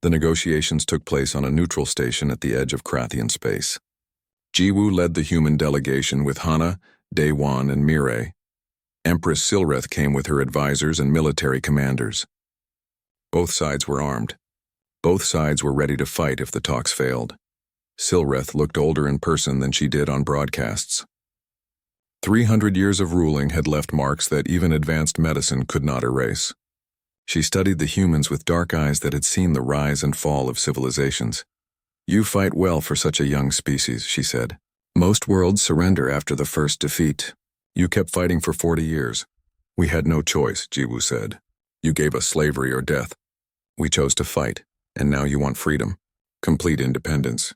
The negotiations took place on a neutral station at the edge of Krathian space. Jiwoo led the human delegation with Hana, Daewon, and Mirai. Empress Silreth came with her advisors and military commanders. Both sides were armed. Both sides were ready to fight if the talks failed. Silreth looked older in person than she did on broadcasts. 300 years of ruling had left marks that even advanced medicine could not erase. She studied the humans with dark eyes that had seen the rise and fall of civilizations. "You fight well for such a young species," she said. "Most worlds surrender after the first defeat. You kept fighting for 40 years. We had no choice," Jiwoo said. "You gave us slavery or death. We chose to fight, and now you want freedom. Complete independence.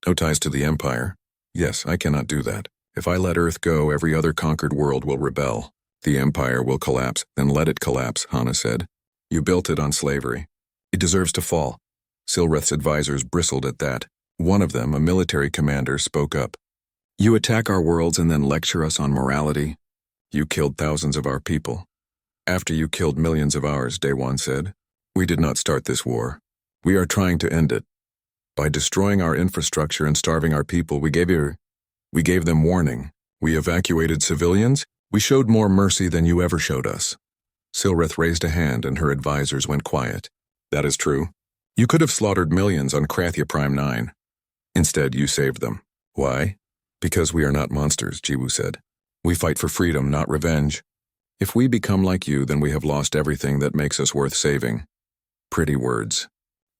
No ties to the Empire. Yes, I cannot do that. If I let Earth go, every other conquered world will rebel. The Empire will collapse, then let it collapse," Hana said. "You built it on slavery. It deserves to fall." Silreth's advisors bristled at that. One of them, a military commander, spoke up. "You attack our worlds and then lecture us on morality? You killed thousands of our people. After you killed millions of ours," Daewon said. "We did not start this war. We are trying to end it. By destroying our infrastructure and starving our people, we gave them warning. We evacuated civilians. We showed more mercy than you ever showed us." Silreth raised a hand and her advisors went quiet. "That is true. You could have slaughtered millions on Krathia Prime 9. Instead, you saved them. Why? Because we are not monsters," Jiwoo said. "We fight for freedom, not revenge. If we become like you, then we have lost everything that makes us worth saving." Pretty words.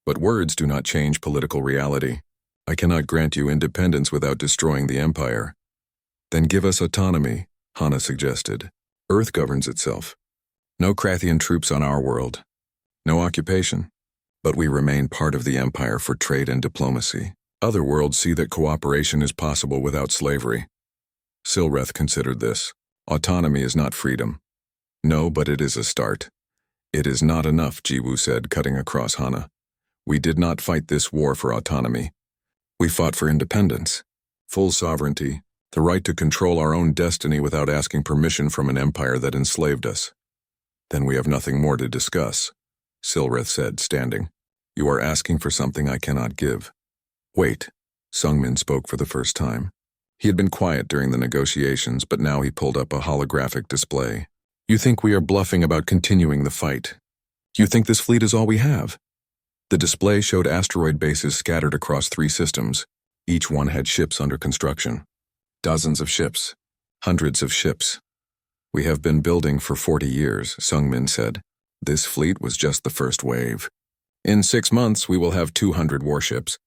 But words do not change political reality. I cannot grant you independence without destroying the Empire. "Then give us autonomy," Hana suggested. "Earth governs itself. No Krathian troops on our world. No occupation. But we remain part of the Empire for trade and diplomacy. Other worlds see that cooperation is possible without slavery." Silreth considered this. "Autonomy is not freedom." "No, but it is a start." "It is not enough," Jiwoo said, cutting across Hana. "We did not fight this war for autonomy. We fought for independence, full sovereignty, the right to control our own destiny without asking permission from an empire that enslaved us." "Then we have nothing more to discuss," Silreth said, standing. "You are asking for something I cannot give." "Wait," Sungmin spoke for the first time. He had been quiet during the negotiations, but now he pulled up a holographic display. "You think we are bluffing about continuing the fight? You think this fleet is all we have?" The display showed asteroid bases scattered across 3 systems. Each one had ships under construction. Dozens of ships. Hundreds of ships. "We have been building for 40 years, Sungmin said. "This fleet was just the first wave. In 6 months, we will have 200 warships.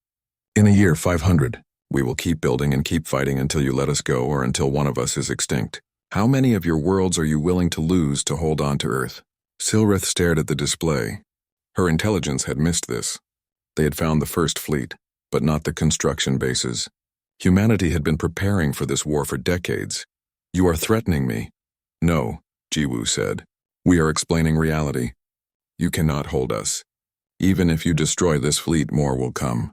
In a year, 500. We will keep building and keep fighting until you let us go or until one of us is extinct. How many of your worlds are you willing to lose to hold on to Earth?" Silreth stared at the display. Her intelligence had missed this. They had found the first fleet, but not the construction bases. Humanity had been preparing for this war for decades. "You are threatening me." "No," Jiwoo said. "We are explaining reality. You cannot hold us. Even if you destroy this fleet, more will come.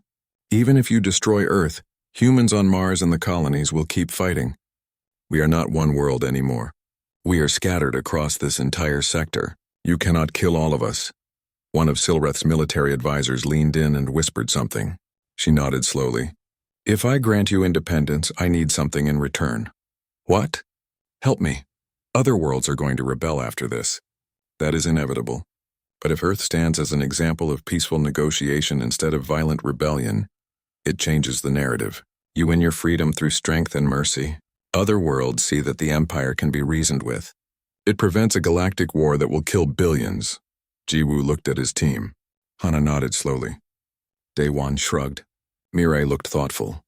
Even if you destroy Earth, humans on Mars and the colonies will keep fighting. We are not one world anymore. We are scattered across this entire sector. You cannot kill all of us." One of Silreth's military advisors leaned in and whispered something. She nodded slowly. "If I grant you independence, I need something in return." "What?" "Help me. Other worlds are going to rebel after this. That is inevitable. But if Earth stands as an example of peaceful negotiation instead of violent rebellion, it changes the narrative. You win your freedom through strength and mercy. Other worlds see that the Empire can be reasoned with. It prevents a galactic war that will kill billions." Jiwoo looked at his team. Hana nodded slowly. Daewon shrugged. Mirai looked thoughtful.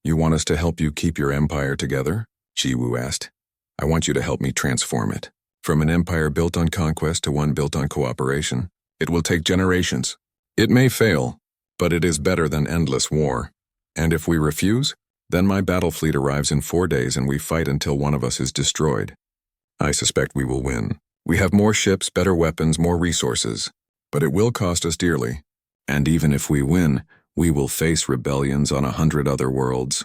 "You want us to help you keep your empire together?" Jiwoo asked. "I want you to help me transform it. From an empire built on conquest to one built on cooperation. It will take generations. It may fail, but it is better than endless war. And if we refuse, then my battle fleet arrives in 4 days and we fight until one of us is destroyed. I suspect we will win. We have more ships, better weapons, more resources. But it will cost us dearly. And even if we win, we will face rebellions on 100 other worlds.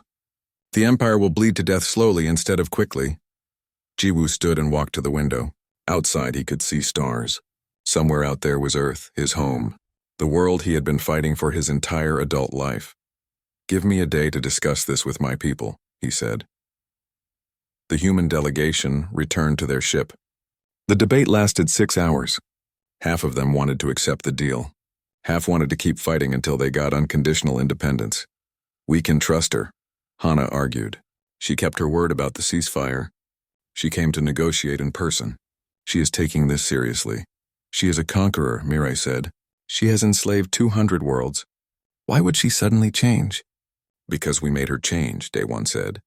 The Empire will bleed to death slowly instead of quickly." Jiwoo stood and walked to the window. Outside he could see stars. Somewhere out there was Earth, his home. the world he had been fighting for his entire adult life. "Give me a day to discuss this with my people," he said. The human delegation returned to their ship. The debate lasted 6 hours. Half of them wanted to accept the deal. Half wanted to keep fighting until they got unconditional independence. "We can trust her," Hana argued. "She kept her word about the ceasefire. She came to negotiate in person. She is taking this seriously." "She is a conqueror," Mirai said. "She has enslaved 200 worlds. Why would she suddenly change?" "Because we made her change," Daewon said.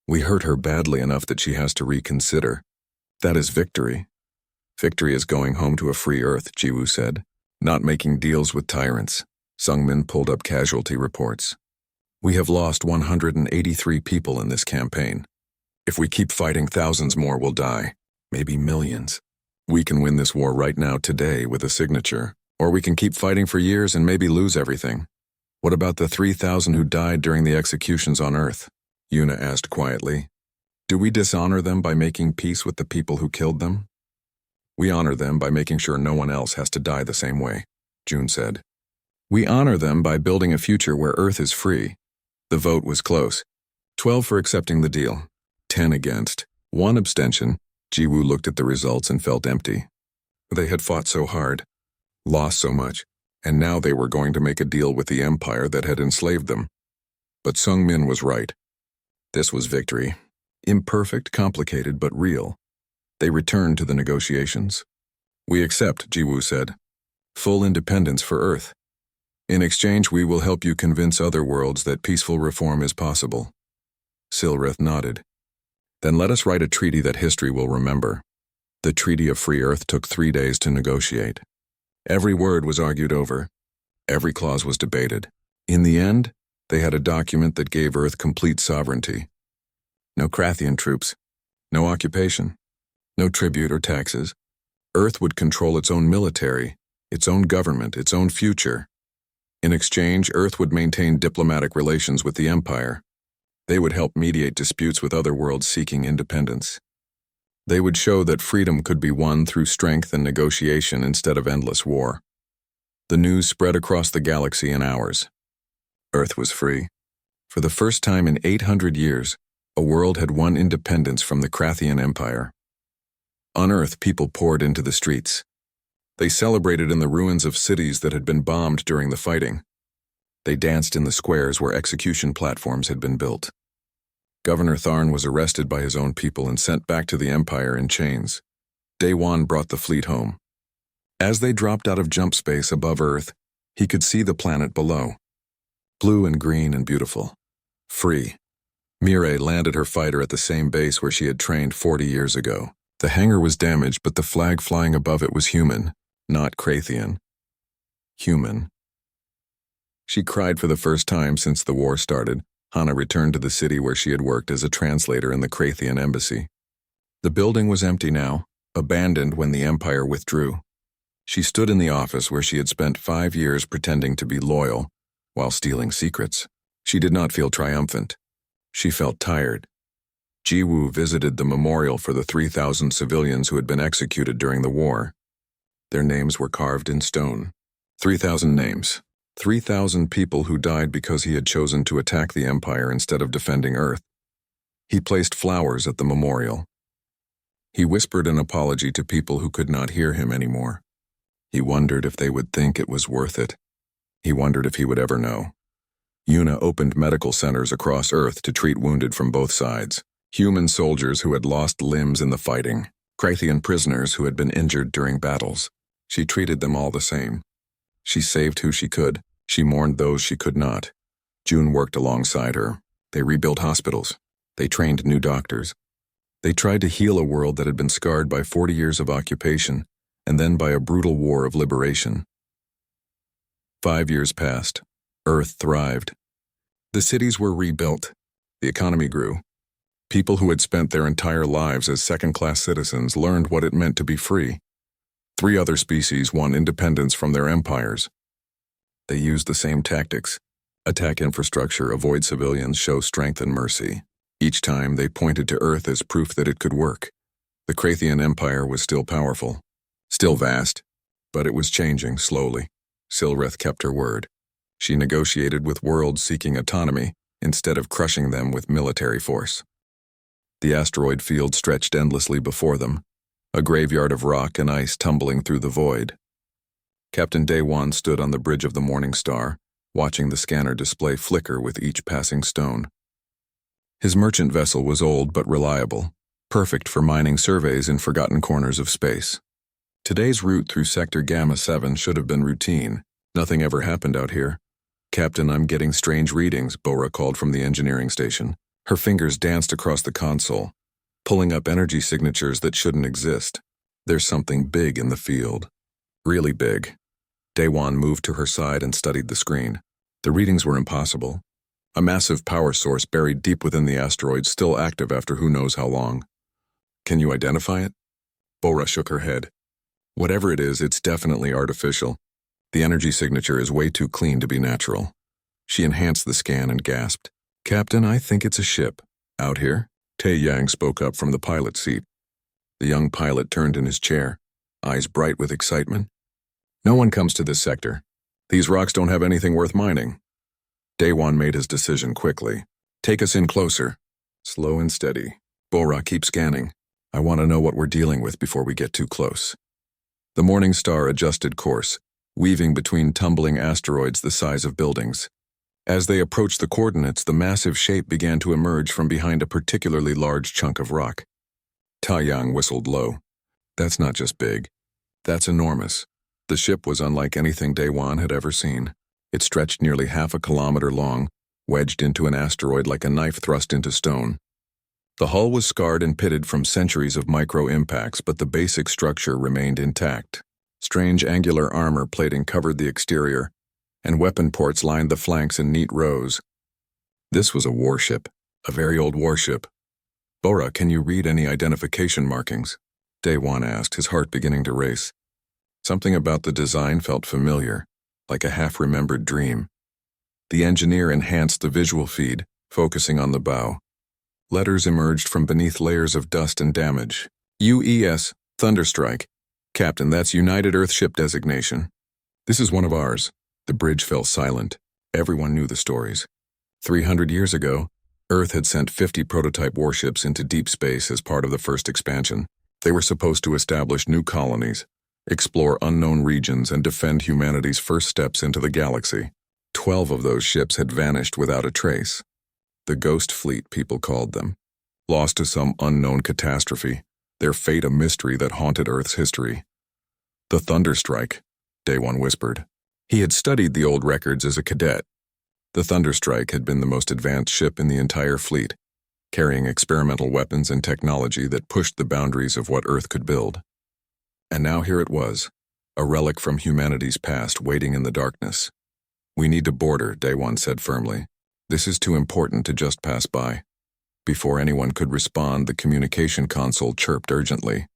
"We hurt her badly enough that she has to reconsider. That is victory." "Victory is going home to a free Earth," Jiwoo said. "Not making deals with tyrants." Sungmin pulled up casualty reports. "We have lost 183 people in this campaign. If we keep fighting, thousands more will die, maybe millions. We can win this war right now today with a signature, or we can keep fighting for years and maybe lose everything." "What about the 3,000 who died during the executions on Earth?" Yuna asked quietly. "Do we dishonor them by making peace with the people who killed them?" "We honor them by making sure no one else has to die the same way," June said. "We honor them by building a future where Earth is free." The vote was close. 12 for accepting the deal, 10 against, 1 abstention. Jiwoo looked at the results and felt empty. They had fought so hard, lost so much, and now they were going to make a deal with the empire that had enslaved them. But Sungmin was right. This was victory. Imperfect, complicated, but real. They returned to the negotiations. "We accept," Jiwoo said. "Full independence for Earth. In exchange, we will help you convince other worlds that peaceful reform is possible." Silrith nodded. "Then let us write a treaty that history will remember." The Treaty of Free Earth took 3 days to negotiate. Every word was argued over. Every clause was debated. In the end, they had a document that gave Earth complete sovereignty. No Krathian troops, no occupation, no tribute or taxes. Earth would control its own military, its own government, its own future. In exchange, Earth would maintain diplomatic relations with the Empire. They would help mediate disputes with other worlds seeking independence. They would show that freedom could be won through strength and negotiation instead of endless war. The news spread across the galaxy in hours. Earth was free. For the first time in 800 years, a world had won independence from the Krathian Empire. On Earth, people poured into the streets. They celebrated in the ruins of cities that had been bombed during the fighting. They danced in the squares where execution platforms had been built. Governor Tharn was arrested by his own people and sent back to the Empire in chains. Daewon brought the fleet home. As they dropped out of jump space above Earth, he could see the planet below. Blue and green and beautiful. Free. Mirai landed her fighter at the same base where she had trained 40 years ago. The hangar was damaged, but the flag flying above it was human, not Krathian. Human. She cried for the first time since the war started. Hana returned to the city where she had worked as a translator in the Krathian embassy. The building was empty now, abandoned when the Empire withdrew. She stood in the office where she had spent 5 years pretending to be loyal, while stealing secrets. She did not feel triumphant. She felt tired. Jiwoo visited the memorial for the 3,000 civilians who had been executed during the war. Their names were carved in stone. 3,000 names. 3,000 people who died because he had chosen to attack the Empire instead of defending Earth. He placed flowers at the memorial. He whispered an apology to people who could not hear him anymore. He wondered if they would think it was worth it. He wondered if he would ever know. Yuna opened medical centers across Earth to treat wounded from both sides. Human soldiers who had lost limbs in the fighting. Krathian prisoners who had been injured during battles. She treated them all the same. She saved who she could. She mourned those she could not. June worked alongside her. They rebuilt hospitals. They trained new doctors. They tried to heal a world that had been scarred by 40 years of occupation and then by a brutal war of liberation. 5 years passed. Earth thrived. The cities were rebuilt. The economy grew. People who had spent their entire lives as second-class citizens learned what it meant to be free. 3 other species won independence from their empires. They used the same tactics. Attack infrastructure, avoid civilians, show strength and mercy. Each time they pointed to Earth as proof that it could work. The Krathian Empire was still powerful, still vast, but it was changing slowly. Silreth kept her word. She negotiated with worlds seeking autonomy instead of crushing them with military force. The asteroid field stretched endlessly before them, a graveyard of rock and ice tumbling through the void. Captain Day-Wan stood on the bridge of the Morning Star, watching the scanner display flicker with each passing stone. His merchant vessel was old but reliable, perfect for mining surveys in forgotten corners of space. Today's route through Sector Gamma 7 should have been routine. Nothing ever happened out here. "Captain, I'm getting strange readings," Bora called from the engineering station. Her fingers danced across the console, pulling up energy signatures that shouldn't exist. "There's something big in the field. Really big." Day-Wan moved to her side and studied the screen. The readings were impossible. A massive power source buried deep within the asteroid, still active after who knows how long. "Can you identify it?" Bora shook her head. "Whatever it is, it's definitely artificial. The energy signature is way too clean to be natural." She enhanced the scan and gasped. "Captain, I think it's a ship." "Out here?" Tae-Yang spoke up from the pilot's seat. The young pilot turned in his chair, eyes bright with excitement. "No one comes to this sector. These rocks don't have anything worth mining." Day-Wan made his decision quickly. "Take us in closer." "Slow and steady. Bora, keep scanning. I want to know what we're dealing with before we get too close." The Morning Star adjusted course, weaving between tumbling asteroids the size of buildings. As they approached the coordinates, the massive shape began to emerge from behind a particularly large chunk of rock. Tae-Yang whistled low. "That's not just big. That's enormous." The ship was unlike anything Day-Wan had ever seen. It stretched nearly half a kilometer long, wedged into an asteroid like a knife thrust into stone. The hull was scarred and pitted from centuries of micro-impacts, but the basic structure remained intact. Strange angular armor plating covered the exterior, and weapon ports lined the flanks in neat rows. This was a warship, a very old warship. "Bora, can you read any identification markings?" Day-Wan asked, his heart beginning to race. Something about the design felt familiar, like a half-remembered dream. The engineer enhanced the visual feed, focusing on the bow. Letters emerged from beneath layers of dust and damage. "UES, Thunderstrike. Captain, that's United Earthship designation." "This is one of ours." The bridge fell silent. Everyone knew the stories. 300 years ago, Earth had sent 50 prototype warships into deep space as part of the first expansion. They were supposed to establish new colonies, explore unknown regions, and defend humanity's first steps into the galaxy. 12 of those ships had vanished without a trace. The Ghost Fleet, people called them. Lost to some unknown catastrophe, their fate a mystery that haunted Earth's history. "The Thunderstrike," Day-Wan whispered. He had studied the old records as a cadet. The Thunderstrike had been the most advanced ship in the entire fleet, carrying experimental weapons and technology that pushed the boundaries of what Earth could build. And now here it was, a relic from humanity's past waiting in the darkness. "We need to board her," Day-Wan said firmly. "This is too important to just pass by." Before anyone could respond, the communication console chirped urgently.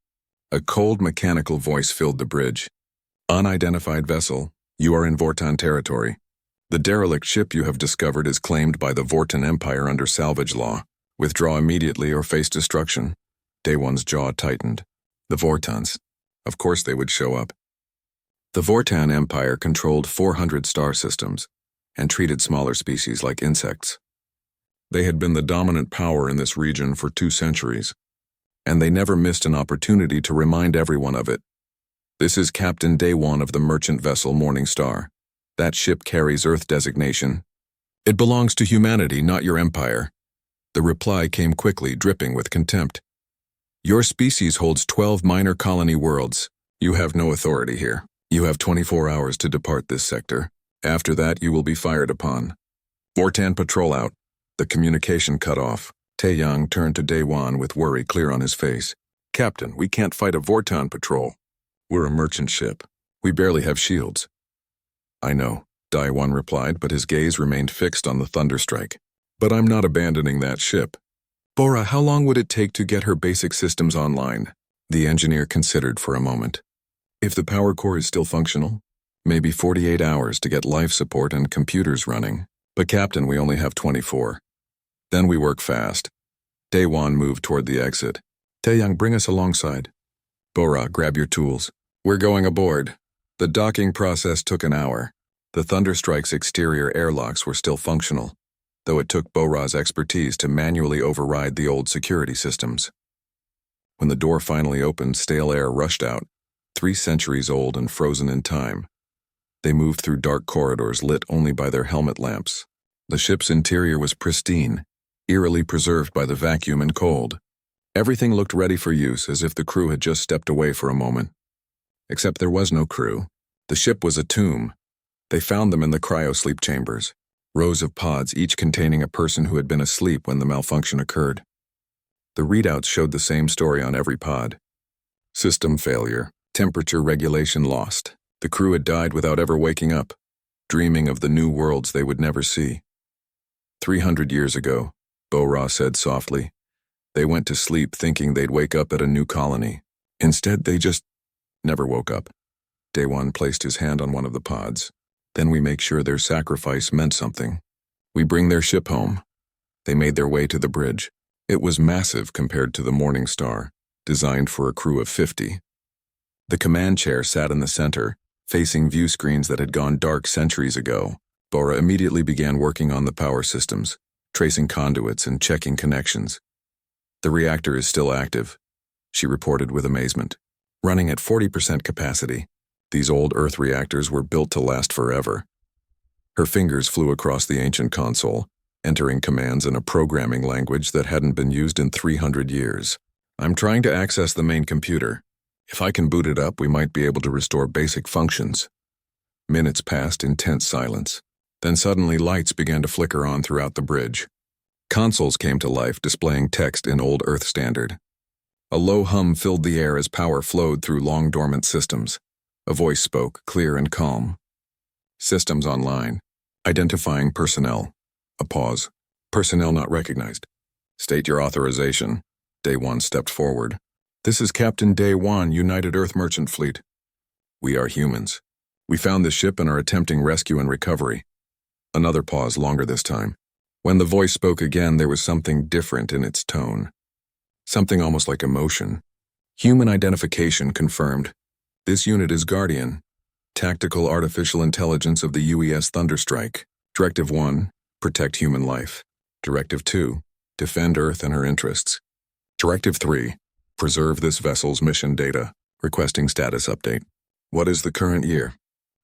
A cold mechanical voice filled the bridge. "Unidentified vessel, you are in Vortan territory. The derelict ship you have discovered is claimed by the Vortan Empire under salvage law. Withdraw immediately or face destruction." Day-Wan's jaw tightened. The Vortans. Of course they would show up. The Vortan Empire controlled 400 star systems and treated smaller species like insects. They had been the dominant power in this region for 2 centuries, and they never missed an opportunity to remind everyone of it. "This is Captain Day-Wan of the merchant vessel Morning Star. That ship carries Earth designation. It belongs to humanity, not your empire." The reply came quickly, dripping with contempt. "Your species holds 12 minor colony worlds. You have no authority here. You have 24 hours to depart this sector. After that, you will be fired upon. Vortan patrol out." The communication cut off. Tae-Yang turned to Day-Wan with worry clear on his face. "Captain, we can't fight a Vortan patrol. We're a merchant ship. We barely have shields." "I know," Day-Wan replied, but his gaze remained fixed on the Thunderstrike. "But I'm not abandoning that ship." "Bora, how long would it take to get her basic systems online?" The engineer considered for a moment. "If the power core is still functional, maybe 48 hours to get life support and computers running. But Captain, we only have 24. Then we work fast." Day-Wan moved toward the exit. "Tae-Yang, bring us alongside." "Bora, grab your tools. We're going aboard." The docking process took an hour. The Thunderstrike's exterior airlocks were still functional, though it took Bora's expertise to manually override the old security systems. When the door finally opened, stale air rushed out, 3 centuries old and frozen in time. They moved through dark corridors lit only by their helmet lamps. The ship's interior was pristine, eerily preserved by the vacuum and cold. Everything looked ready for use, as if the crew had just stepped away for a moment. Except there was no crew. The ship was a tomb. They found them in the cryosleep chambers, rows of pods each containing a person who had been asleep when the malfunction occurred. The readouts showed the same story on every pod. System failure, temperature regulation lost. The crew had died without ever waking up, dreaming of the new worlds they would never see. 300 years ago, Bora said softly, they went to sleep thinking they'd wake up at a new colony. Instead, they just never woke up. Daewon placed his hand on one of the pods. Then we make sure their sacrifice meant something. We bring their ship home. They made their way to the bridge. It was massive compared to the Morning Star, designed for a crew of 50. The command chair sat in the center, facing view screens that had gone dark centuries ago. Bora immediately began working on the power systems, tracing conduits and checking connections. The reactor is still active, she reported with amazement. Running at 40% capacity, these old Earth reactors were built to last forever. Her fingers flew across the ancient console, entering commands in a programming language that hadn't been used in 300 years. I'm trying to access the main computer. If I can boot it up, we might be able to restore basic functions. Minutes passed in tense silence. Then suddenly lights began to flicker on throughout the bridge. Consoles came to life, displaying text in Old Earth Standard. A low hum filled the air as power flowed through long-dormant systems. A voice spoke, clear and calm. Systems online. Identifying personnel. A pause. Personnel not recognized. State your authorization. Daewon stepped forward. This is Captain Daewon, United Earth Merchant Fleet. We are humans. We found the ship and are attempting rescue and recovery. Another pause, longer this time. When the voice spoke again, there was something different in its tone. Something almost like emotion. Human identification confirmed. This unit is Guardian, Tactical Artificial Intelligence of the UES Thunderstrike. Directive 1, protect human life. Directive 2, defend Earth and her interests. Directive 3, preserve this vessel's mission data. Requesting status update. What is the current year?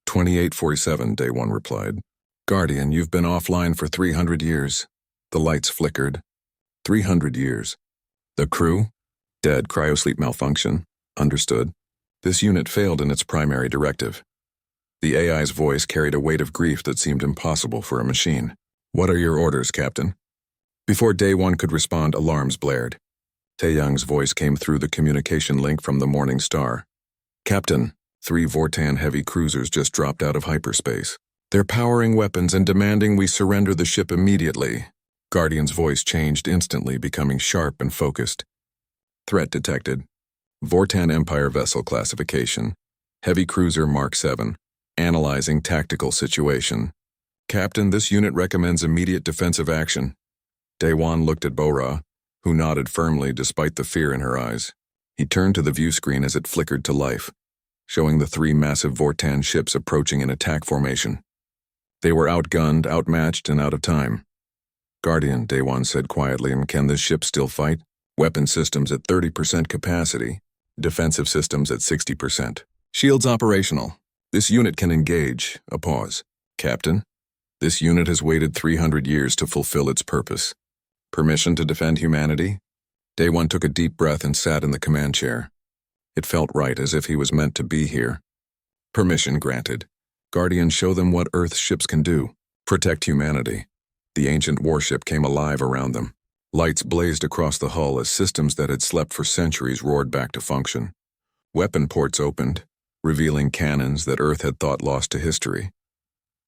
2847, Daewon replied. Guardian, you've been offline for 300 years. The lights flickered. 300 years. The crew? Dead, cryosleep malfunction. Understood. This unit failed in its primary directive. The AI's voice carried a weight of grief that seemed impossible for a machine. What are your orders, Captain? Before Daewon could respond, alarms blared. Taeyang's voice came through the communication link from the Morning Star. Captain, 3 Vortan heavy cruisers just dropped out of hyperspace. They're powering weapons and demanding we surrender the ship immediately. Guardian's voice changed instantly, becoming sharp and focused. Threat detected. Vortan Empire vessel classification. Heavy cruiser Mark 7. Analyzing tactical situation. Captain, this unit recommends immediate defensive action. Daewon looked at Bora, who nodded firmly despite the fear in her eyes. He turned to the view screen as it flickered to life, showing the 3 massive Vortan ships approaching in attack formation. They were outgunned, outmatched, and out of time. Guardian, Daewon said quietly, and can this ship still fight? Weapon systems at 30% capacity. Defensive systems at 60%. Shields operational. This unit can engage. A pause. Captain, this unit has waited 300 years to fulfill its purpose. Permission to defend humanity? Daewon took a deep breath and sat in the command chair. It felt right, as if he was meant to be here. Permission granted. Guardian, show them what Earth's ships can do. Protect humanity. The ancient warship came alive around them. Lights blazed across the hull as systems that had slept for centuries roared back to function. Weapon ports opened, revealing cannons that Earth had thought lost to history.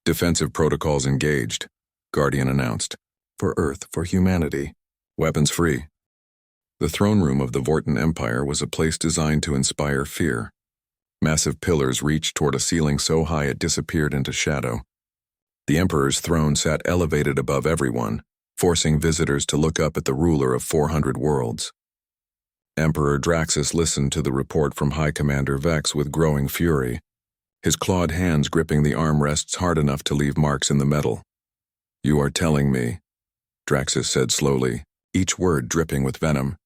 Defensive protocols engaged, Guardian announced. For Earth, for humanity. Weapons free. The throne room of the Vortan Empire was a place designed to inspire fear. Massive pillars reached toward a ceiling so high it disappeared into shadow. The Emperor's throne sat elevated above everyone, forcing visitors to look up at the ruler of 400 worlds. Emperor Draxus listened to the report from High Commander Vex with growing fury. his clawed hands gripping the armrests hard enough to leave marks in the metal. "You are telling me," Draxus said slowly, each word dripping with venom,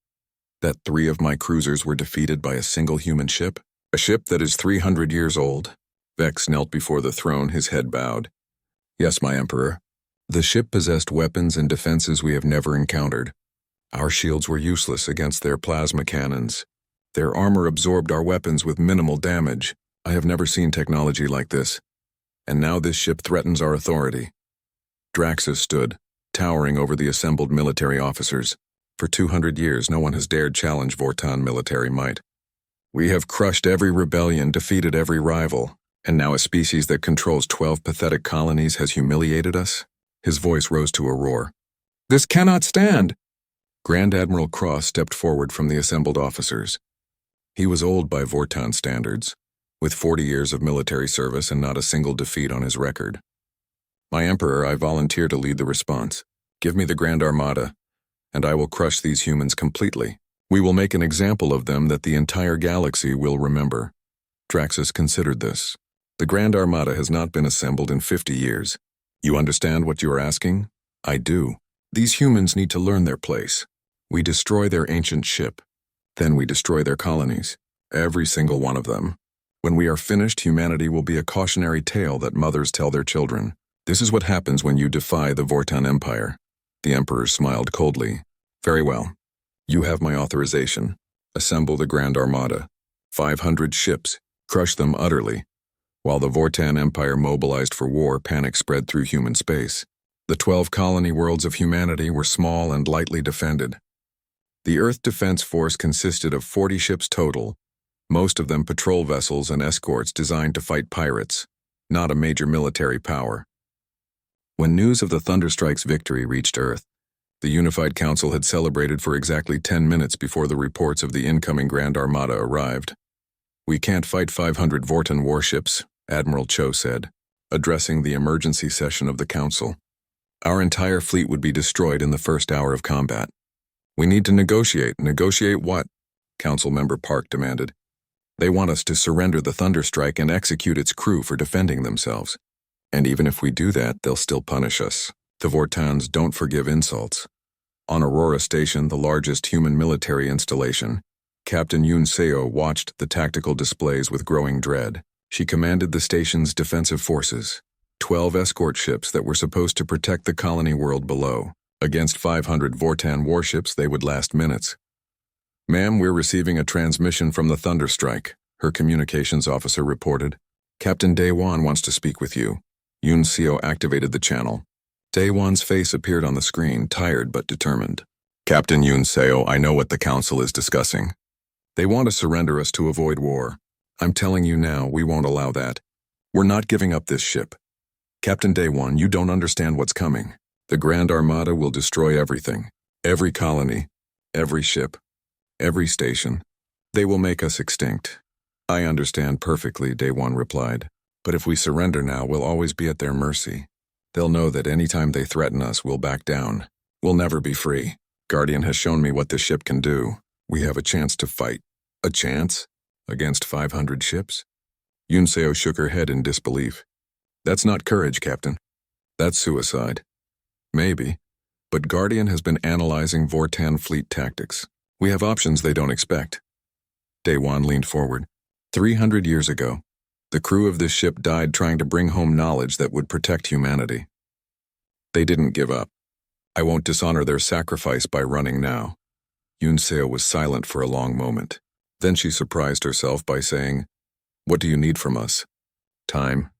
"that 3 of my cruisers were defeated by a single human ship? A ship that is 300 years old?" Vex knelt before the throne, his head bowed. "Yes, my Emperor. The ship possessed weapons and defenses we have never encountered. Our shields were useless against their plasma cannons. Their armor absorbed our weapons with minimal damage. I have never seen technology like this. And now this ship threatens our authority." Draxus stood, towering over the assembled military officers. For 200 years, no one has dared challenge Vortan military might. "We have crushed every rebellion, defeated every rival, and now a species that controls 12 pathetic colonies has humiliated us?" His voice rose to a roar. "This cannot stand!" Grand Admiral Cross stepped forward from the assembled officers. He was old by Vortan standards, with 40 years of military service and not a single defeat on his record. "My Emperor, I volunteer to lead the response. Give me the Grand Armada, and I will crush these humans completely. We will make an example of them that the entire galaxy will remember." Draxus considered this. "The Grand Armada has not been assembled in 50 years. You understand what you are asking?" "I do. These humans need to learn their place. We destroy their ancient ship. Then we destroy their colonies. Every single one of them. When we are finished, humanity will be a cautionary tale that mothers tell their children. This is what happens when you defy the Vortan Empire." The Emperor smiled coldly. "Very well. You have my authorization. Assemble the Grand Armada. 500 ships. Crush them utterly." While the Vortan Empire mobilized for war, panic spread through human space. The 12 colony worlds of humanity were small and lightly defended. The Earth Defense Force consisted of 40 ships total, most of them patrol vessels and escorts designed to fight pirates, not a major military power. When news of the Thunderstrike's victory reached Earth, the Unified Council had celebrated for exactly 10 minutes before the reports of the incoming Grand Armada arrived. "We can't fight 500 Vortan warships," Admiral Cho said, addressing the emergency session of the Council. "Our entire fleet would be destroyed in the first hour of combat. We need to negotiate." "Negotiate what?" Council Member Park demanded. "They want us to surrender the Thunderstrike and execute its crew for defending themselves. And even if we do that, they'll still punish us. The Vortans don't forgive insults." On Aurora Station, the largest human military installation, Captain Yoon Seo watched the tactical displays with growing dread. She commanded the station's defensive forces, 12 escort ships that were supposed to protect the colony world below. Against 500 Vortan warships, they would last minutes. "Ma'am, we're receiving a transmission from the Thunderstrike," her communications officer reported. "Captain Daewon wants to speak with you." Yoon Seo activated the channel. Daewon's face appeared on the screen, tired but determined. "Captain Yoon Seo, I know what the Council is discussing. They want to surrender us to avoid war. I'm telling you now, we won't allow that. We're not giving up this ship. Captain Daewon, you don't understand what's coming. The Grand Armada will destroy everything. Every colony, every ship, every station. They will make us extinct." "I understand perfectly," Daewon replied. "But if we surrender now, we'll always be at their mercy. They'll know that any time they threaten us, we'll back down. We'll never be free. Guardian has shown me what this ship can do. We have a chance to fight." "A chance? Against 500 ships?" Yoon Seo shook her head in disbelief. "That's not courage, Captain. That's suicide." "Maybe, but Guardian has been analyzing Vortan fleet tactics. We have options they don't expect." Daewon leaned forward. 300 years ago, the crew of this ship died trying to bring home knowledge that would protect humanity. They didn't give up. I won't dishonor their sacrifice by running now." Yoon Seo was silent for a long moment. Then she surprised herself by saying, "What do you need from us?" "Time.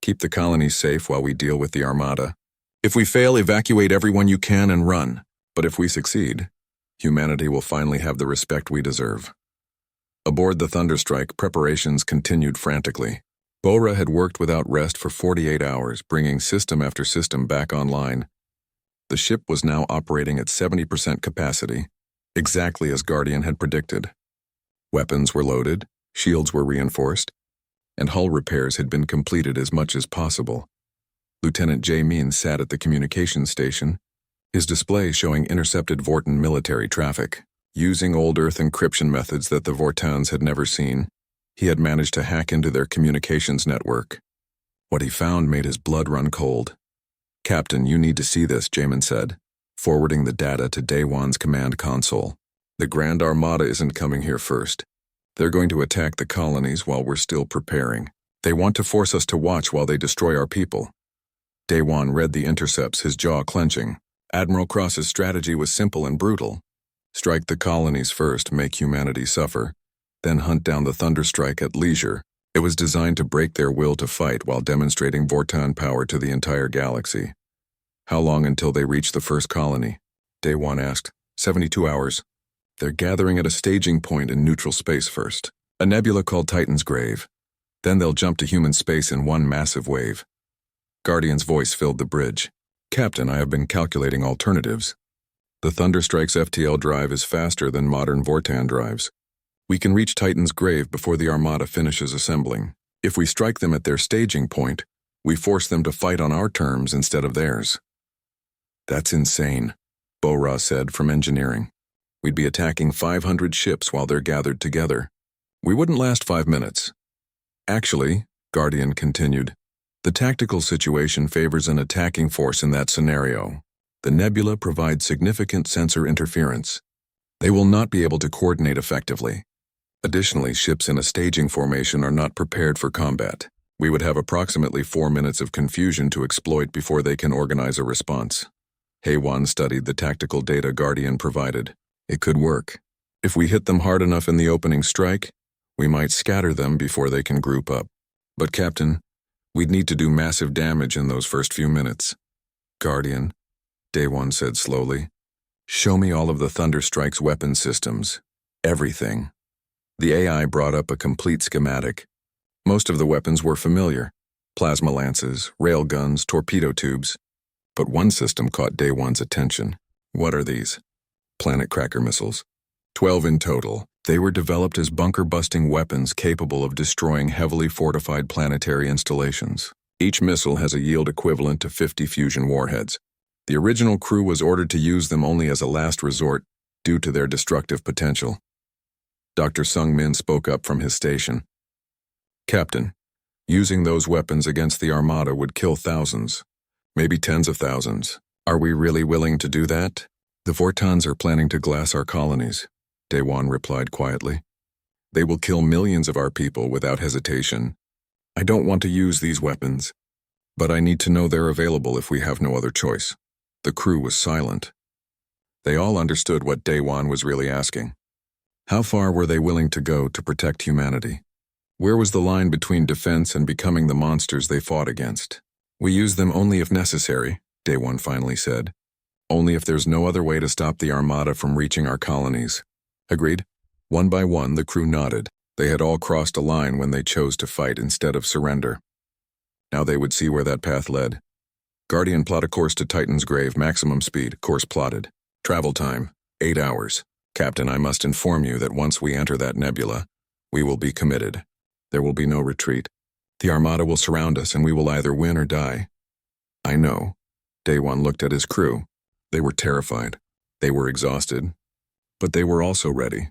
Keep the colonies safe while we deal with the Armada. If we fail, evacuate everyone you can and run. But if we succeed, humanity will finally have the respect we deserve." Aboard the Thunderstrike, preparations continued frantically. Bora had worked without rest for 48 hours, bringing system after system back online. The ship was now operating at 70% capacity, exactly as Guardian had predicted. Weapons were loaded, shields were reinforced, and hull repairs had been completed as much as possible. Lieutenant Jae Min sat at the communications station, his display showing intercepted Vortan military traffic. Using old Earth encryption methods that the Vortans had never seen, He had managed to hack into their communications network. What he found made his blood run cold. "Captain, you need to see this," Jamin said, forwarding the data to Daewon's command console. "The Grand Armada isn't coming here first. They're going to attack the colonies while we're still preparing. They want to force us to watch while they destroy our people." Daewon read the intercepts, his jaw clenching. Admiral Cross's strategy was simple and brutal. Strike the colonies first, make humanity suffer, then hunt down the Thunderstrike at leisure. It was designed to break their will to fight while demonstrating Vortan power to the entire galaxy. "How long until they reach the first colony?" Daewon asked. 72 hours. They're gathering at a staging point in neutral space first, a nebula called Titan's Grave. Then they'll jump to human space in one massive wave. Guardian's voice filled the bridge. "Captain, I have been calculating alternatives. The Thunderstrike's FTL drive is faster than modern Vortan drives. We can reach Titan's Grave before the Armada finishes assembling. If we strike them at their staging point, we force them to fight on our terms instead of theirs." "That's insane," Bo-Ra said from engineering. "We'd be attacking 500 ships while they're gathered together. We wouldn't last 5 minutes." "Actually," Guardian continued, "the tactical situation favors an attacking force in that scenario. The nebula provides significant sensor interference. They will not be able to coordinate effectively. Additionally, ships in a staging formation are not prepared for combat. We would have approximately 4 minutes of confusion to exploit before they can organize a response." Haywan studied the tactical data Guardian provided. "It could work. If we hit them hard enough in the opening strike, we might scatter them before they can group up. But Captain, we'd need to do massive damage in those first few minutes." "Guardian," Daewon said slowly, "show me all of the Thunderstrike's weapon systems. Everything." The AI brought up a complete schematic. Most of the weapons were familiar: plasma lances, railguns, torpedo tubes. But one system caught Daewon's attention. "What are these?" "Planet cracker missiles. 12 in total. They were developed as bunker-busting weapons capable of destroying heavily fortified planetary installations. Each missile has a yield equivalent to 50 fusion warheads. The original crew was ordered to use them only as a last resort due to their destructive potential." Dr. Sung-min spoke up from his station. "Captain, using those weapons against the Armada would kill thousands, maybe tens of thousands. Are we really willing to do that?" "The Vortans are planning to glass our colonies," Daewon replied quietly. "They will kill millions of our people without hesitation. I don't want to use these weapons, but I need to know they're available if we have no other choice." The crew was silent. They all understood what Daewon was really asking. How far were they willing to go to protect humanity? Where was the line between defense and becoming the monsters they fought against? "We use them only if necessary," Daewon finally said. "Only if there's no other way to stop the Armada from reaching our colonies." "Agreed." One by one, the crew nodded. They had all crossed a line when they chose to fight instead of surrender. Now they would see where that path led. Guardian, plot a course to Titan's Grave, maximum speed, course plotted. Travel time, 8 hours. Captain, I must inform you that once we enter that nebula, we will be committed. There will be no retreat. The Armada will surround us and we will either win or die." "I know." Daewon looked at his crew. They were terrified. They were exhausted. But they were also ready.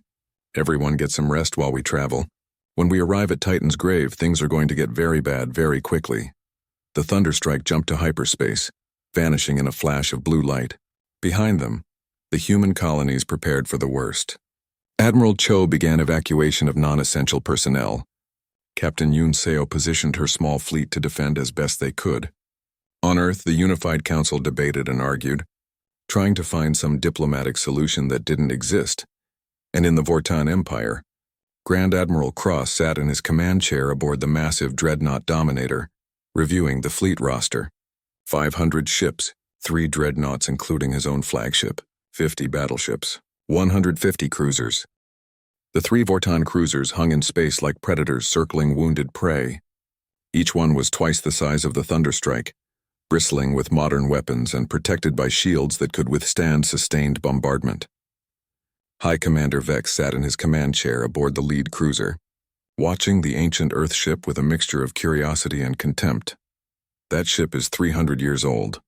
Everyone gets some rest while we travel. When we arrive at Titan's Grave, things are going to get very bad very quickly. The Thunderstrike jumped to hyperspace, vanishing in a flash of blue light. Behind them, the human colonies prepared for the worst. Admiral Cho began evacuation of non-essential personnel. Captain Yoon Seo positioned her small fleet to defend as best they could. On Earth, the Unified Council debated and argued, trying to find some diplomatic solution that didn't exist. And in the Vortan Empire, Grand Admiral Cross sat in his command chair aboard the massive dreadnought Dominator, reviewing the fleet roster. 500 ships, 3 dreadnoughts including his own flagship, 50 battleships, 150 cruisers. The 3 Vortan cruisers hung in space like predators circling wounded prey. Each one was twice the size of the Thunderstrike, bristling with modern weapons and protected by shields that could withstand sustained bombardment. High Commander Vex sat in his command chair aboard the lead cruiser, watching the ancient Earth ship with a mixture of curiosity and contempt. "That ship is 300 years old,"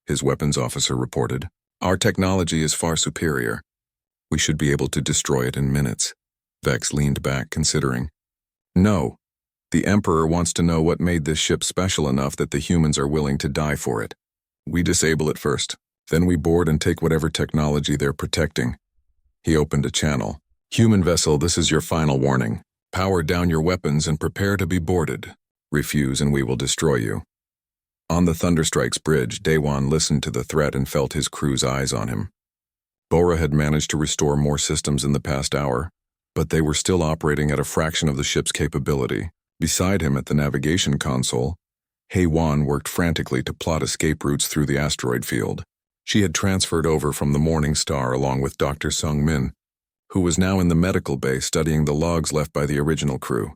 his weapons officer reported. "Our technology is far superior. We should be able to destroy it in minutes." Vex leaned back, considering. No. The Emperor wants to know what made this ship special enough that the humans are willing to die for it. We disable it first. Then we board and take whatever technology they're protecting. He opened a channel. Human vessel, this is your final warning. Power down your weapons and prepare to be boarded. Refuse and we will destroy you. On the Thunderstrike's bridge, Daewon listened to the threat and felt his crew's eyes on him. Bora had managed to restore more systems in the past hour, but they were still operating at a fraction of the ship's capability. Beside him at the navigation console, Hei-Wan worked frantically to plot escape routes through the asteroid field. She had transferred over from the Morning Star along with Dr. Sung-min, who was now in the medical bay studying the logs left by the original crew.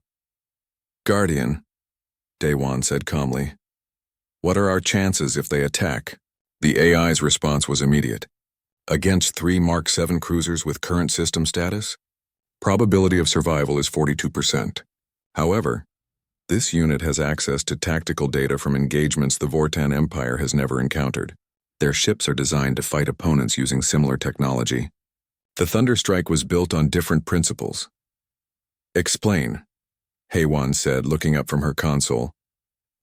Guardian, Daewon said calmly. What are our chances if they attack? The AI's response was immediate. Against 3 Mark 7 cruisers with current system status? Probability of survival is 42%. However, this unit has access to tactical data from engagements the Vortan Empire has never encountered. Their ships are designed to fight opponents using similar technology. The Thunderstrike was built on different principles. Explain, Hei-Wan said, looking up from her console.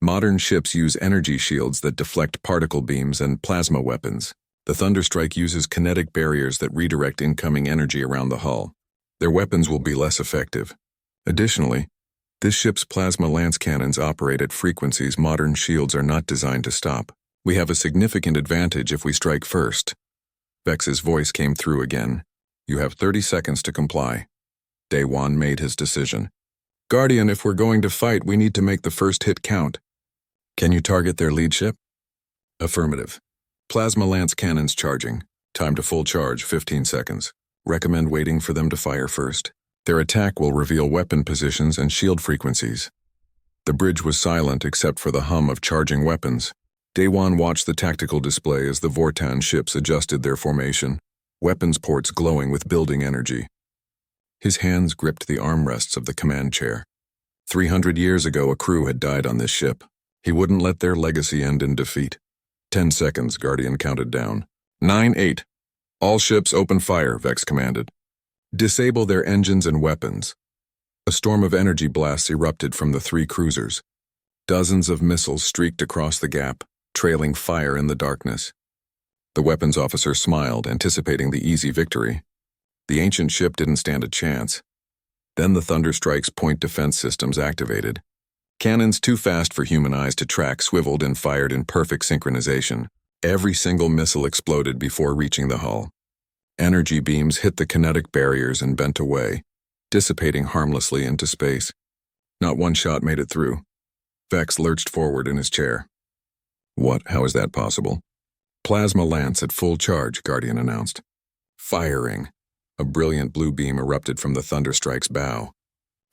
Modern ships use energy shields that deflect particle beams and plasma weapons. The Thunderstrike uses kinetic barriers that redirect incoming energy around the hull. Their weapons will be less effective. Additionally, this ship's plasma lance cannons operate at frequencies modern shields are not designed to stop. We have a significant advantage if we strike first. Vex's voice came through again. You have 30 seconds to comply. Daewon made his decision. Guardian, if we're going to fight, we need to make the first hit count. Can you target their lead ship? Affirmative. Plasma lance cannons charging. Time to full charge, 15 seconds. Recommend waiting for them to fire first. Their attack will reveal weapon positions and shield frequencies. The bridge was silent except for the hum of charging weapons. Daewon watched the tactical display as the Vortan ships adjusted their formation, weapons ports glowing with building energy. His hands gripped the armrests of the command chair. 300 years ago, a crew had died on this ship. He wouldn't let their legacy end in defeat. 10 seconds, Guardian counted down. 9, 8. All ships open fire, Vex commanded. Disable their engines and weapons. A storm of energy blasts erupted from the 3 cruisers. Dozens of missiles streaked across the gap, trailing fire in the darkness. The weapons officer smiled, anticipating the easy victory. The ancient ship didn't stand a chance. Then the Thunderstrike's point defense systems activated. Cannons too fast for human eyes to track swiveled and fired in perfect synchronization. Every single missile exploded before reaching the hull. Energy beams hit the kinetic barriers and bent away, dissipating harmlessly into space. Not one shot made it through. Vex lurched forward in his chair. What? How is that possible? Plasma lance at full charge, Guardian announced. Firing. A brilliant blue beam erupted from the Thunderstrike's bow.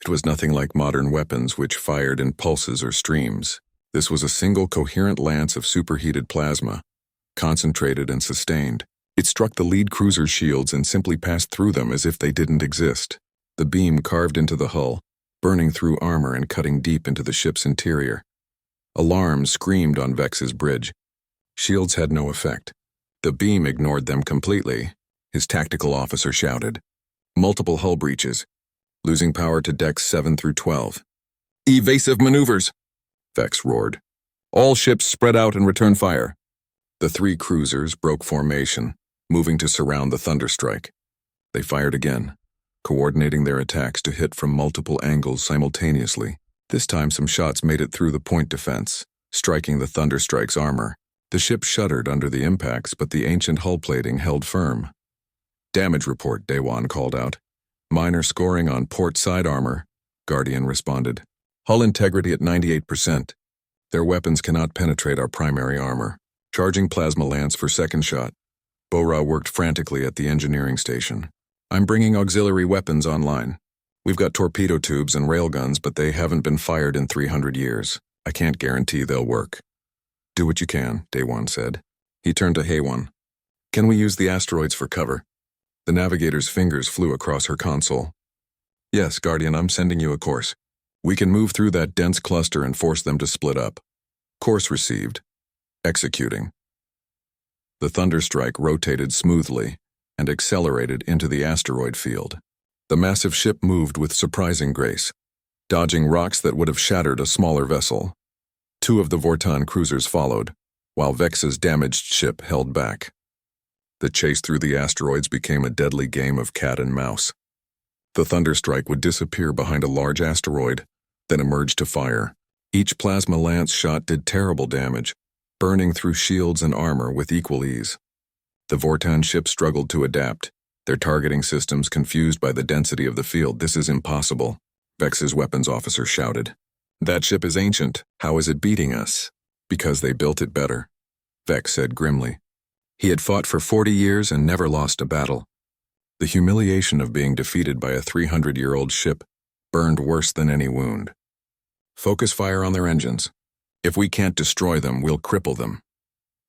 It was nothing like modern weapons which fired in pulses or streams. This was a single coherent lance of superheated plasma, concentrated and sustained. It struck the lead cruiser's shields and simply passed through them as if they didn't exist. The beam carved into the hull, burning through armor and cutting deep into the ship's interior. Alarms screamed on Vex's bridge. Shields had no effect. The beam ignored them completely, his tactical officer shouted. Multiple hull breaches, losing power to decks 7 through 12. Evasive maneuvers, Vex roared. All ships spread out and return fire. The 3 cruisers broke formation, moving to surround the Thunderstrike. They fired again, coordinating their attacks to hit from multiple angles simultaneously. This time some shots made it through the point defense, striking the Thunderstrike's armor. The ship shuddered under the impacts, but the ancient hull plating held firm. Damage report, Daewon called out. Minor scoring on port side armor, Guardian responded. Hull integrity at 98%. Their weapons cannot penetrate our primary armor. Charging plasma lance for second shot. Bora worked frantically at the engineering station. I'm bringing auxiliary weapons online. We've got torpedo tubes and railguns, but they haven't been fired in 300 years. I can't guarantee they'll work. Do what you can, Daewon said. He turned to Hei-Wan. Can we use the asteroids for cover? The navigator's fingers flew across her console. Yes, Guardian, I'm sending you a course. We can move through that dense cluster and force them to split up. Course received. Executing. The Thunderstrike rotated smoothly and accelerated into the asteroid field. The massive ship moved with surprising grace. dodging rocks that would have shattered a smaller vessel. Two of the Vortan cruisers followed, while Vex's damaged ship held back. The chase through the asteroids became a deadly game of cat and mouse. The Thunderstrike would disappear behind a large asteroid, then emerge to fire. Each plasma lance shot did terrible damage, burning through shields and armor with equal ease. The Vortan ship struggled to adapt, their targeting systems confused by the density of the field. "This is impossible," Vex's weapons officer shouted. "That ship is ancient. How is it beating us?" "Because they built it better," Vex said grimly. He had fought for 40 years and never lost a battle. The humiliation of being defeated by a 300-year-old ship burned worse than any wound. "Focus fire on their engines. If we can't destroy them, we'll cripple them."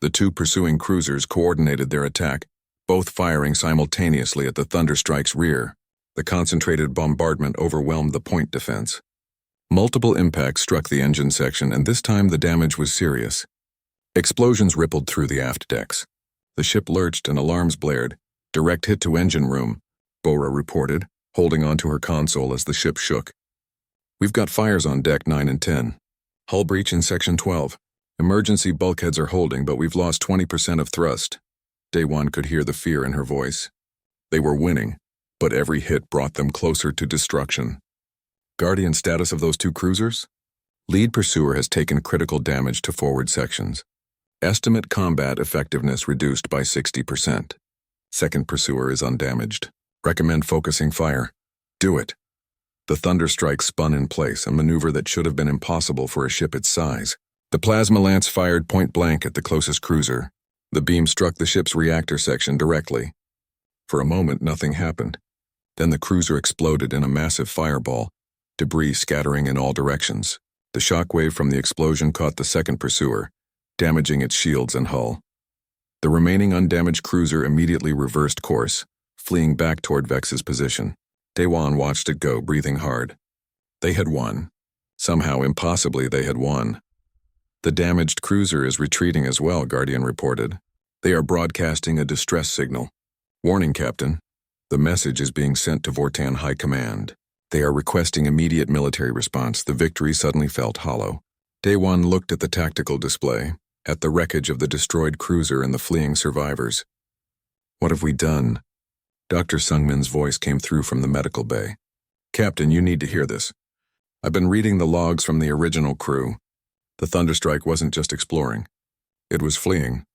The two pursuing cruisers coordinated their attack, both firing simultaneously at the Thunderstrike's rear. The concentrated bombardment overwhelmed the point defense. Multiple impacts struck the engine section, and this time the damage was serious. Explosions rippled through the aft decks. The ship lurched and alarms blared. "Direct hit to engine room," Bora reported, holding onto her console as the ship shook. "We've got fires on deck 9 and 10. Hull breach in section 12. Emergency bulkheads are holding, but we've lost 20% of thrust." Daewon could hear the fear in her voice. They were winning, but every hit brought them closer to destruction. "Guardian status of those two cruisers?" "Lead pursuer has taken critical damage to forward sections. Estimate combat effectiveness reduced by 60%. Second pursuer is undamaged. Recommend focusing fire." "Do it." The Thunderstrike spun in place, a maneuver that should have been impossible for a ship its size. The plasma lance fired point blank at the closest cruiser. The beam struck the ship's reactor section directly. For a moment, nothing happened. Then the cruiser exploded in a massive fireball, debris scattering in all directions. The shockwave from the explosion caught the second pursuer, damaging its shields and hull. The remaining undamaged cruiser immediately reversed course, fleeing back toward Vex's position. Daewon watched it go, breathing hard. They had won. Somehow, impossibly, they had won. "The damaged cruiser is retreating as well," Guardian reported. "They are broadcasting a distress signal. Warning, Captain. The message is being sent to Vortan High Command. They are requesting immediate military response." The victory suddenly felt hollow. Daewon looked at the tactical display, at the wreckage of the destroyed cruiser and the fleeing survivors. "What have we done?" Dr. Sungmin's voice came through from the medical bay. "Captain, you need to hear this. I've been reading the logs from the original crew. The Thunderstrike wasn't just exploring. It was fleeing.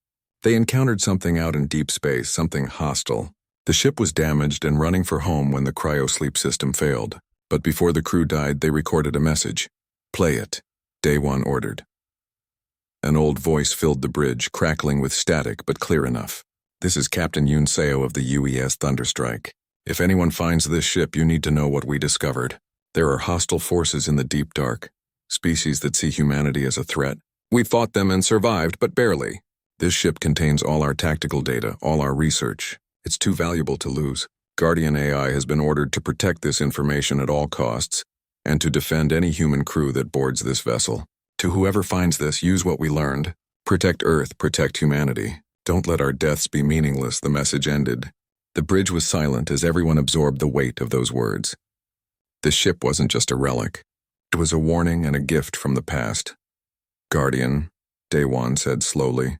They encountered something out in deep space, something hostile. The ship was damaged and running for home when the cryosleep system failed. But before the crew died, they recorded a message. "Play it," Daewon ordered. An old voice filled the bridge, crackling with static but clear enough. "This is Captain Yoon Seo of the UES Thunderstrike. If anyone finds this ship, you need to know what we discovered. There are hostile forces in the deep dark, species that see humanity as a threat. We fought them and survived, but barely. This ship contains all our tactical data, all our research. It's too valuable to lose. Guardian AI has been ordered to protect this information at all costs, and to defend any human crew that boards this vessel. To whoever finds this, use what we learned. Protect Earth, protect humanity. Don't let our deaths be meaningless," the message ended. The bridge was silent as everyone absorbed the weight of those words. This ship wasn't just a relic. It was a warning and a gift from the past. "Guardian," Daewon said slowly,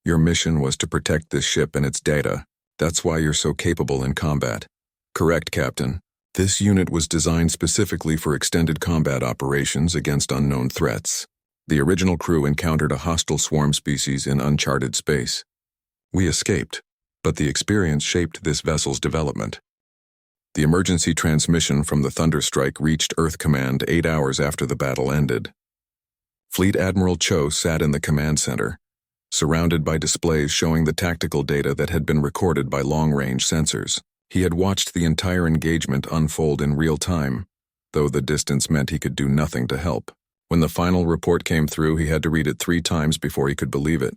"your mission was to protect this ship and its data. That's why you're so capable in combat." "Correct, Captain. This unit was designed specifically for extended combat operations against unknown threats. The original crew encountered a hostile swarm species in uncharted space. We escaped, but the experience shaped this vessel's development." The emergency transmission from the Thunderstrike reached Earth Command 8 hours after the battle ended. Fleet Admiral Cho sat in the command center, surrounded by displays showing the tactical data that had been recorded by long-range sensors. He had watched the entire engagement unfold in real time, though the distance meant he could do nothing to help. When the final report came through, he had to read it 3 times before he could believe it.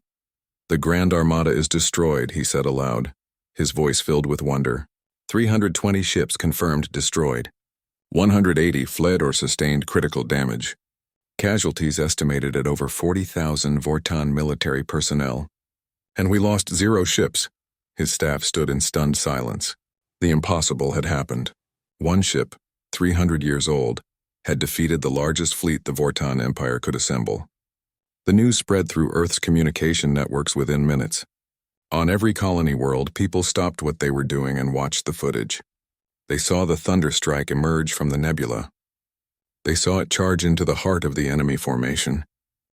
"The Grand Armada is destroyed," he said aloud, his voice filled with wonder. 320 ships confirmed destroyed. 180 fled or sustained critical damage. Casualties estimated at over 40,000 Vortan military personnel. "And we lost 0 ships." His staff stood in stunned silence. The impossible had happened. One ship, 300 years old, had defeated the largest fleet the Vortan Empire could assemble. The news spread through Earth's communication networks within minutes. On every colony world, people stopped what they were doing and watched the footage. They saw the thunderstrike emerge from the nebula. They saw it charge into the heart of the enemy formation.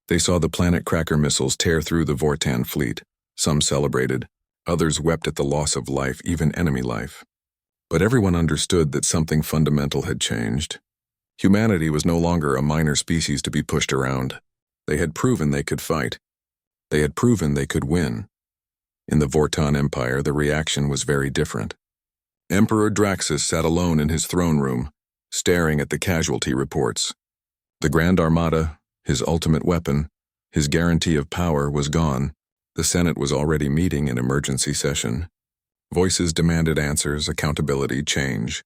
They saw the planet cracker missiles tear through the Vortan fleet. Some celebrated, others wept at the loss of life, even enemy life. But everyone understood that something fundamental had changed. Humanity was no longer a minor species to be pushed around. They had proven they could fight. They had proven they could win. In the Vortan Empire, the reaction was very different. Emperor Draxus sat alone in his throne room, staring at the casualty reports. The Grand Armada, his ultimate weapon, his guarantee of power, was gone. The Senate was already meeting in emergency session. Voices demanded answers, accountability, change.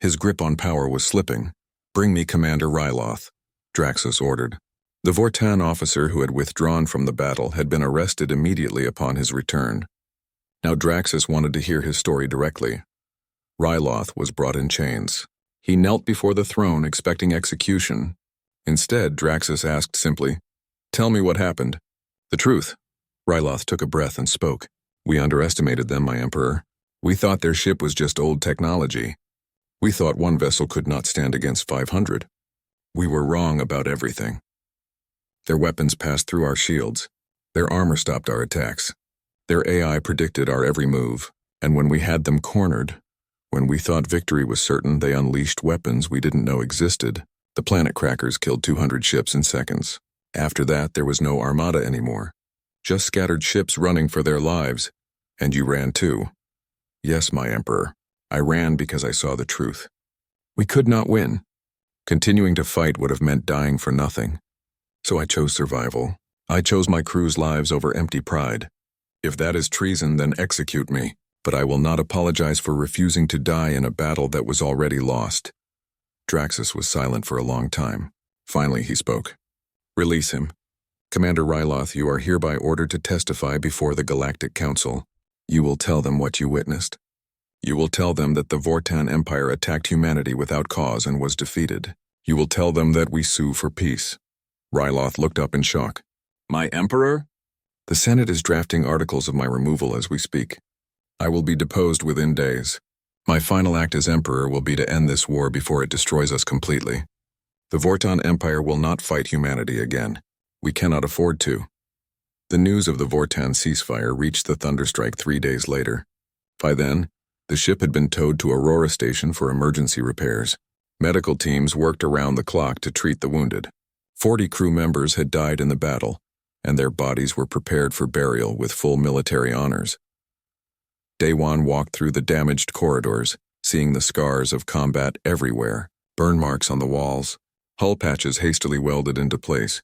His grip on power was slipping. "Bring me Commander Ryloth," Draxus ordered. The Vortan officer who had withdrawn from the battle had been arrested immediately upon his return. Now Draxus wanted to hear his story directly. Ryloth was brought in chains. He knelt before the throne expecting execution. Instead, Draxus asked simply, "Tell me what happened." "The truth." Ryloth took a breath and spoke. "We underestimated them, my emperor. We thought their ship was just old technology. We thought one vessel could not stand against 500. We were wrong about everything. Their weapons passed through our shields. Their armor stopped our attacks. Their AI predicted our every move, and when we had them cornered, when we thought victory was certain, they unleashed weapons we didn't know existed. The planet crackers killed 200 ships in seconds. After that, there was no Armada anymore. Just scattered ships running for their lives. And you ran too." "Yes, my emperor. I ran because I saw the truth. We could not win. Continuing to fight would have meant dying for nothing. So I chose survival. I chose my crew's lives over empty pride. If that is treason, then execute me. But I will not apologize for refusing to die in a battle that was already lost." Draxus was silent for a long time. Finally, he spoke. "Release him. Commander Ryloth, you are hereby ordered to testify before the Galactic Council. You will tell them what you witnessed. You will tell them that the Vortan Empire attacked humanity without cause and was defeated. You will tell them that we sue for peace." Ryloth looked up in shock. "My emperor?" "The Senate is drafting articles of my removal as we speak. I will be deposed within days. My final act as emperor will be to end this war before it destroys us completely. The Vortan Empire will not fight humanity again. We cannot afford to." The news of the Vortan ceasefire reached the Thunderstrike 3 days later. By then, the ship had been towed to Aurora Station for emergency repairs. Medical teams worked around the clock to treat the wounded. 40 crew members had died in the battle, and their bodies were prepared for burial with full military honors. Daewon walked through the damaged corridors, seeing the scars of combat everywhere, burn marks on the walls, hull patches hastily welded into place,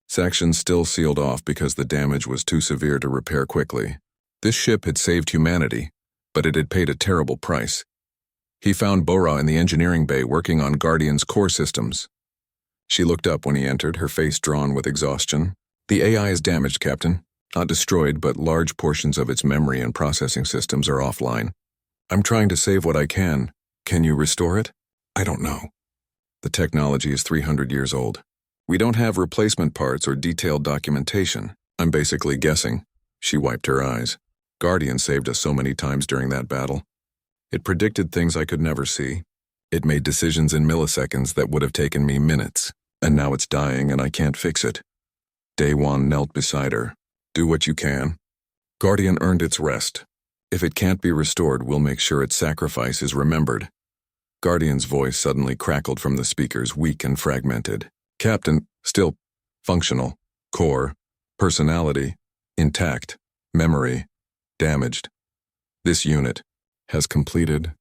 sections still sealed off because the damage was too severe to repair quickly. This ship had saved humanity, but it had paid a terrible price. He found Bora in the engineering bay working on Guardian's core systems. She looked up when he entered, her face drawn with exhaustion. "The AI is damaged, Captain. Not destroyed, but large portions of its memory and processing systems are offline. I'm trying to save what I can. Can you restore it?" "I don't know. The technology is 300 years old. We don't have replacement parts or detailed documentation. I'm basically guessing." She wiped her eyes. "Guardian saved us so many times during that battle. It predicted things I could never see. It made decisions in milliseconds that would have taken me minutes. And now it's dying and I can't fix it." Daewon knelt beside her. "Do what you can. Guardian earned its rest. If it can't be restored, we'll make sure its sacrifice is remembered." Guardian's voice suddenly crackled from the speakers, weak and fragmented. "Captain, still functional. Core, personality, intact. Memory, damaged. This unit has completed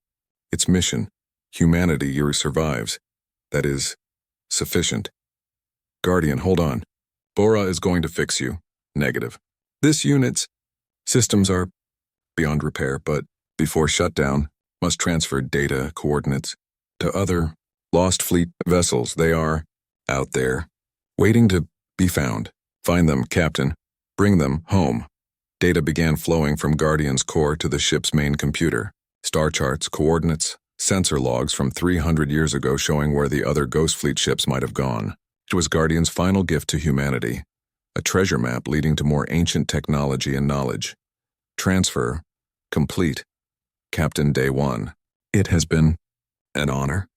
its mission. Humanity survives. That is sufficient." "Guardian, hold on. Bora is going to fix you." "Negative. This unit's systems are beyond repair, but before shutdown, must transfer data, coordinates, to other lost fleet vessels. They are out there, waiting to be found. Find them, Captain. Bring them home." Data began flowing from Guardian's core to the ship's main computer. Star charts, coordinates, Sensor logs from 300 years ago showing where the other Ghost Fleet ships might have gone. It was Guardian's final gift to humanity, a treasure map leading to more ancient technology and knowledge. Transfer complete. Captain Day 1. It has been an honor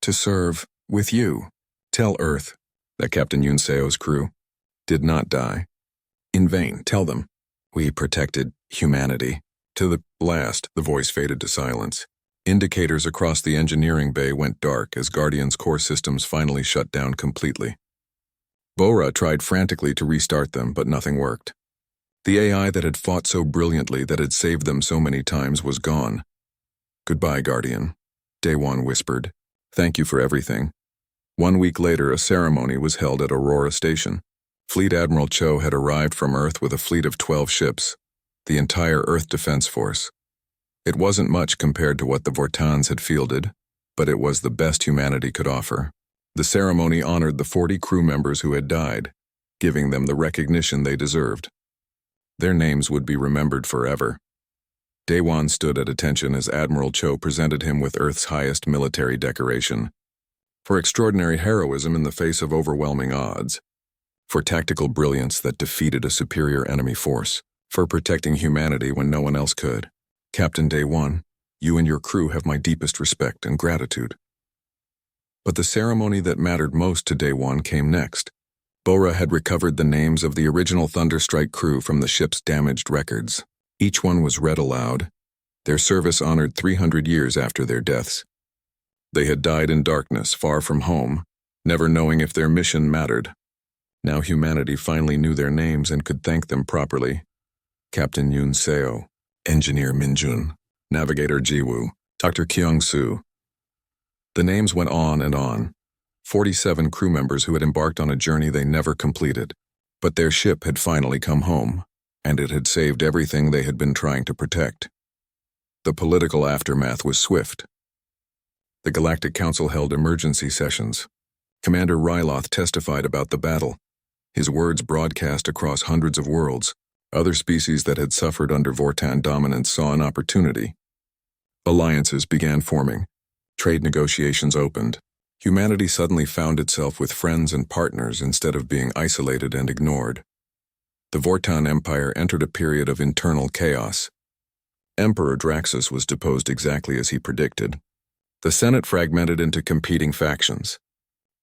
to serve with you. Tell Earth that Captain Yunseo's crew did not die in vain. Tell them we protected humanity. To the last, the voice faded to silence. Indicators across the engineering bay went dark as Guardian's core systems finally shut down completely. Bora tried frantically to restart them, but nothing worked. The AI that had fought so brilliantly, that had saved them so many times, was gone. Goodbye, Guardian, Day 1 whispered. Thank you for everything. 1 week later, a ceremony was held at Aurora Station. Fleet Admiral Cho had arrived from Earth with a fleet of 12 ships, the entire Earth Defense Force. It wasn't much compared to what the Vortans had fielded, but it was the best humanity could offer. The ceremony honored the 40 crew members who had died, giving them the recognition they deserved. Their names would be remembered forever. Daewon stood at attention as Admiral Cho presented him with Earth's highest military decoration. For extraordinary heroism in the face of overwhelming odds. For tactical brilliance that defeated a superior enemy force. For protecting humanity when no one else could. Captain Day 1, you and your crew have my deepest respect and gratitude. But the ceremony that mattered most to Day 1 came next. Bora had recovered the names of the original Thunderstrike crew from the ship's damaged records. Each one was read aloud, their service honored 300 years after their deaths. They had died in darkness, far from home, never knowing if their mission mattered. Now humanity finally knew their names and could thank them properly. Captain Yoon Seo, Engineer Minjun, Navigator Jiwoo, Dr. Kyung Soo. The names went on and on. 47 crew members who had embarked on a journey they never completed. But their ship had finally come home, and it had saved everything they had been trying to protect. The political aftermath was swift. The Galactic Council held emergency sessions. Commander Ryloth testified about the battle, his words broadcast across hundreds of worlds. Other species that had suffered under Vortan dominance saw an opportunity. Alliances began forming. Trade negotiations opened. Humanity suddenly found itself with friends and partners instead of being isolated and ignored. The Vortan Empire entered a period of internal chaos. Emperor Draxus was deposed exactly as he predicted. The Senate fragmented into competing factions.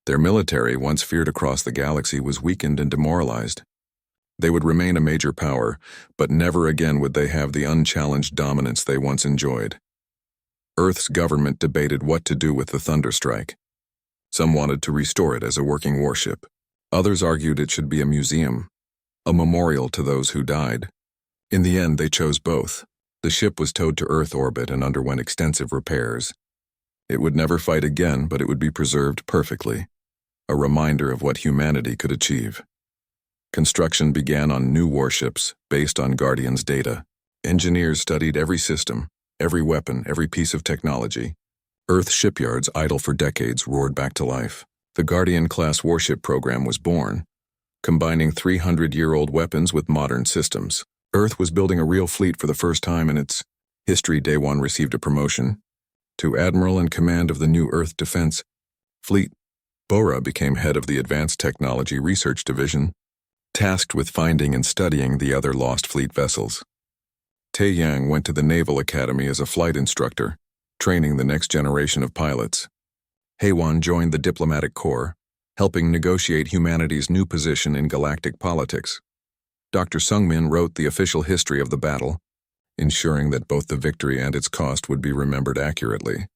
Their military, once feared across the galaxy, was weakened and demoralized. They would remain a major power, but never again would they have the unchallenged dominance they once enjoyed. Earth's government debated what to do with the Thunderstrike. Some wanted to restore it as a working warship. Others argued it should be a museum, a memorial to those who died. In the end, they chose both. The ship was towed to Earth orbit and underwent extensive repairs. It would never fight again, but it would be preserved perfectly, a reminder of what humanity could achieve. Construction began on new warships based on Guardian's data. Engineers studied every system, every weapon, every piece of technology. Earth shipyards, idle for decades, roared back to life. The Guardian-class warship program was born, combining 300-year-old weapons with modern systems. Earth was building a real fleet for the first time in its history. Day 1 received a promotion to Admiral in command of the new Earth Defense Fleet. Bora became head of the Advanced Technology Research Division, tasked with finding and studying the other lost fleet vessels. Tae Yang went to the Naval Academy as a flight instructor, training the next generation of pilots. Haewon joined the Diplomatic Corps, helping negotiate humanity's new position in galactic politics. Dr. Sungmin wrote the official history of the battle, ensuring that both the victory and its cost would be remembered accurately.